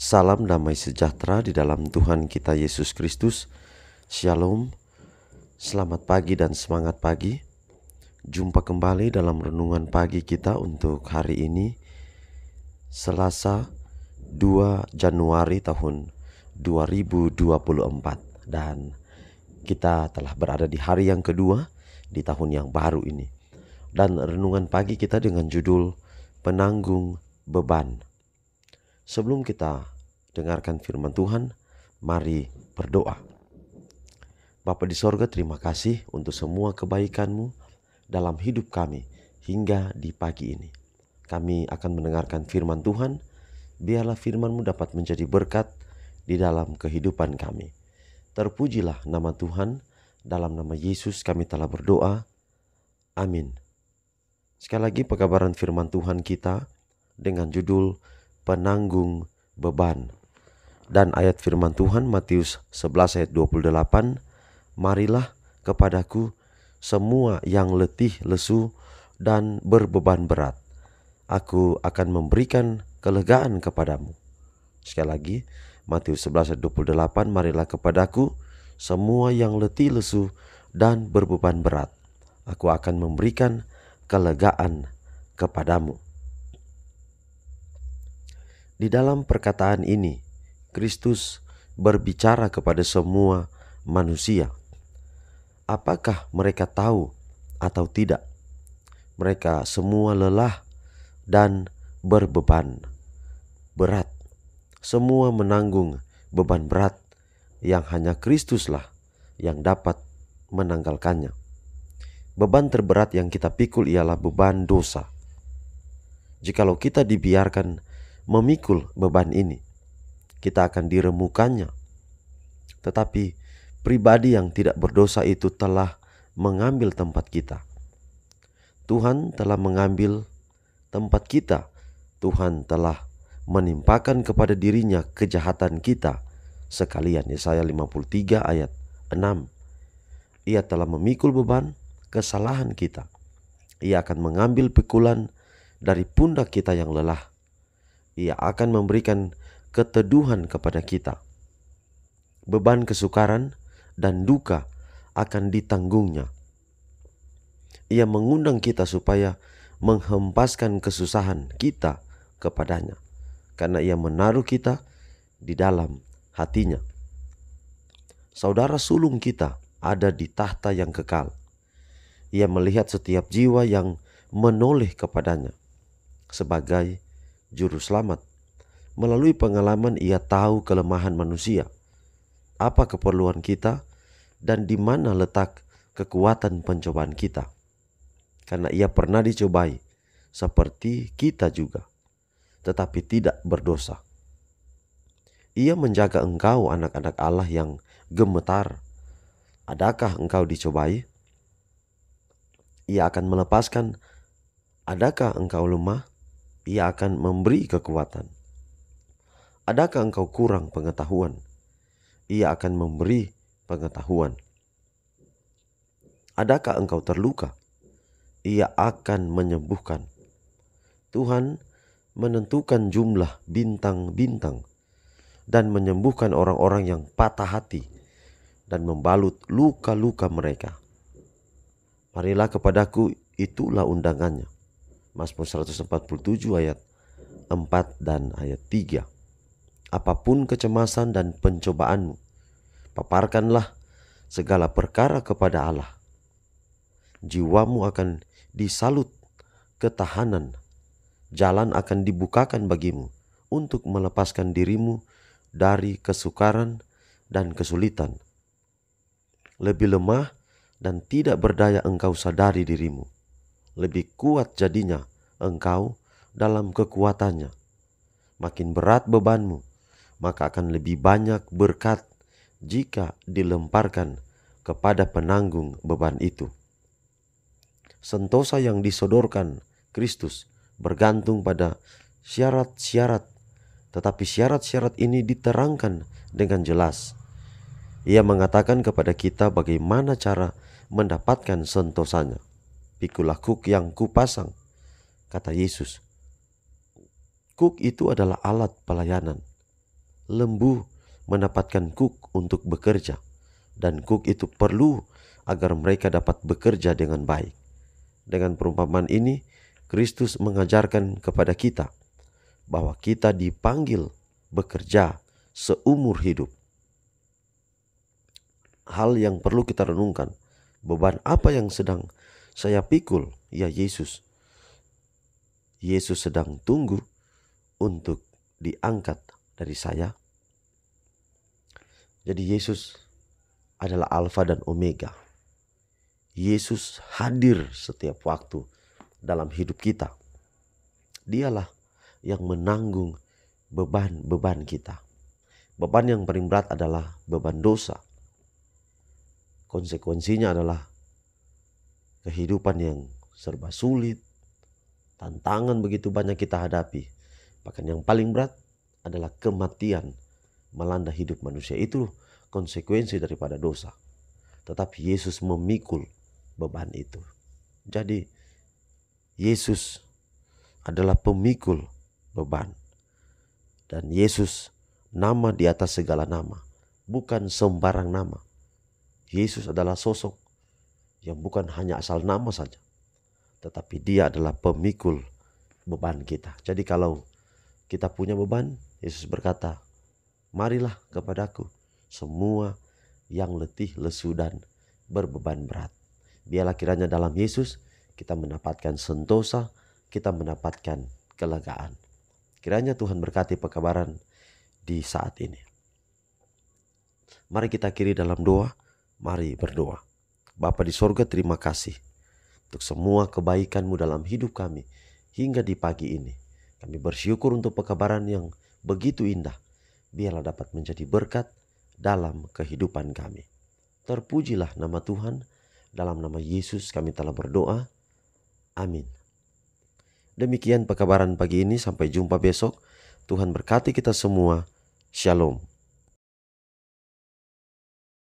Salam damai sejahtera di dalam Tuhan kita Yesus Kristus. Shalom, selamat pagi dan semangat pagi. Jumpa kembali dalam renungan pagi kita untuk hari ini, Selasa 2 Januari tahun 2024. Dan kita telah berada di hari yang kedua di tahun yang baru ini. Dan renungan pagi kita dengan judul Penanggung Beban. Sebelum kita dengarkan firman Tuhan, mari berdoa. Bapa di sorga, terima kasih untuk semua kebaikan-Mu dalam hidup kami hingga di pagi ini. Kami akan mendengarkan firman Tuhan, biarlah firman-Mu dapat menjadi berkat di dalam kehidupan kami. Terpujilah nama Tuhan, dalam nama Yesus kami telah berdoa. Amin. Sekali lagi pekabaran firman Tuhan kita dengan judul Penanggung Beban. Dan ayat firman Tuhan Matius 11 ayat 28, marilah kepadaku semua yang letih lesu dan berbeban berat, aku akan memberikan kelegaan kepadamu. Sekali lagi, Matius 11 ayat 28, marilah kepadaku semua yang letih lesu dan berbeban berat, aku akan memberikan kelegaan kepadamu. Di dalam perkataan ini, Kristus berbicara kepada semua manusia. Apakah mereka tahu atau tidak? Mereka semua lelah dan berbeban berat. Semua menanggung beban berat yang hanya Kristuslah yang dapat menanggalkannya. Beban terberat yang kita pikul ialah beban dosa. Jikalau kita dibiarkan memikul beban ini, kita akan diremukannya. Tetapi pribadi yang tidak berdosa itu telah mengambil tempat kita. Tuhan telah mengambil tempat kita. Tuhan telah menimpakan kepada dirinya kejahatan kita sekalian. Yesaya 53 ayat 6. Ia telah memikul beban kesalahan kita. Ia akan mengambil pikulan dari pundak kita yang lelah. Ia akan memberikan keteduhan kepada kita. Beban kesukaran dan duka akan ditanggungnya. Ia mengundang kita supaya menghempaskan kesusahan kita kepadanya, karena ia menaruh kita di dalam hatinya. Saudara sulung kita ada di tahta yang kekal. Ia melihat setiap jiwa yang menoleh kepadanya sebagai Juru Selamat. Melalui pengalaman ia tahu kelemahan manusia, apa keperluan kita, dan di mana letak kekuatan pencobaan kita. Karena ia pernah dicobai seperti kita juga, tetapi tidak berdosa. Ia menjaga engkau, anak-anak Allah yang gemetar. Adakah engkau dicobai? Ia akan melepaskan. Adakah engkau lemah? Ia akan memberi kekuatan. Adakah engkau kurang pengetahuan? Ia akan memberi pengetahuan. Adakah engkau terluka? Ia akan menyembuhkan. Tuhan menentukan jumlah bintang-bintang dan menyembuhkan orang-orang yang patah hati dan membalut luka-luka mereka. Marilah kepadaku, itulah undangannya. Mazmur 147 ayat 4 dan ayat 3. Apapun kecemasan dan pencobaanmu, paparkanlah segala perkara kepada Allah. Jiwamu akan disalut ketahanan. Jalan akan dibukakan bagimu untuk melepaskan dirimu dari kesukaran dan kesulitan. Lebih lemah dan tidak berdaya engkau sadari dirimu. Lebih kuat jadinya engkau dalam kekuatannya. Makin berat bebanmu, maka akan lebih banyak berkat jika dilemparkan kepada penanggung beban itu. Sentosa yang disodorkan Kristus bergantung pada syarat-syarat, tetapi syarat-syarat ini diterangkan dengan jelas. Ia mengatakan kepada kita bagaimana cara mendapatkan sentosanya. Pikulah kuk yang kupasang, kata Yesus. Kuk itu adalah alat pelayanan. lembu mendapatkan kuk untuk bekerja, dan kuk itu perlu agar mereka dapat bekerja dengan baik. Dengan perumpamaan ini, Kristus mengajarkan kepada kita bahwa kita dipanggil bekerja seumur hidup. Hal yang perlu kita renungkan, beban apa yang sedang saya pikul? Ya Yesus. Yesus sedang tunggu untuk diangkat dari saya. Jadi Yesus adalah Alfa dan Omega. Yesus hadir setiap waktu dalam hidup kita. Dialah yang menanggung beban-beban kita. Beban yang paling berat adalah beban dosa. Konsekuensinya adalah kehidupan yang serba sulit, tantangan begitu banyak kita hadapi. Bahkan yang paling berat adalah kematian melanda hidup manusia. Itu konsekuensi daripada dosa. Tetapi Yesus memikul beban itu. Jadi Yesus adalah pemikul beban. Dan Yesus nama di atas segala nama, bukan sembarang nama. Yesus adalah sosok yang bukan hanya asal nama saja, tetapi dia adalah pemikul beban kita. Jadi kalau kita punya beban, Yesus berkata, marilah kepadaku semua yang letih, lesu, dan berbeban berat. Biarlah kiranya dalam Yesus kita mendapatkan sentosa, kita mendapatkan kelegaan. Kiranya Tuhan berkati pekabaran di saat ini. Mari kita akhiri dalam doa. Mari berdoa. Bapa di sorga, terima kasih untuk semua kebaikan-Mu dalam hidup kami hingga di pagi ini. Kami bersyukur untuk pekabaran yang begitu indah. Biarlah dapat menjadi berkat dalam kehidupan kami. Terpujilah nama Tuhan. Dalam nama Yesus kami telah berdoa. Amin. Demikian pekabaran pagi ini. Sampai jumpa besok. Tuhan berkati kita semua. Shalom.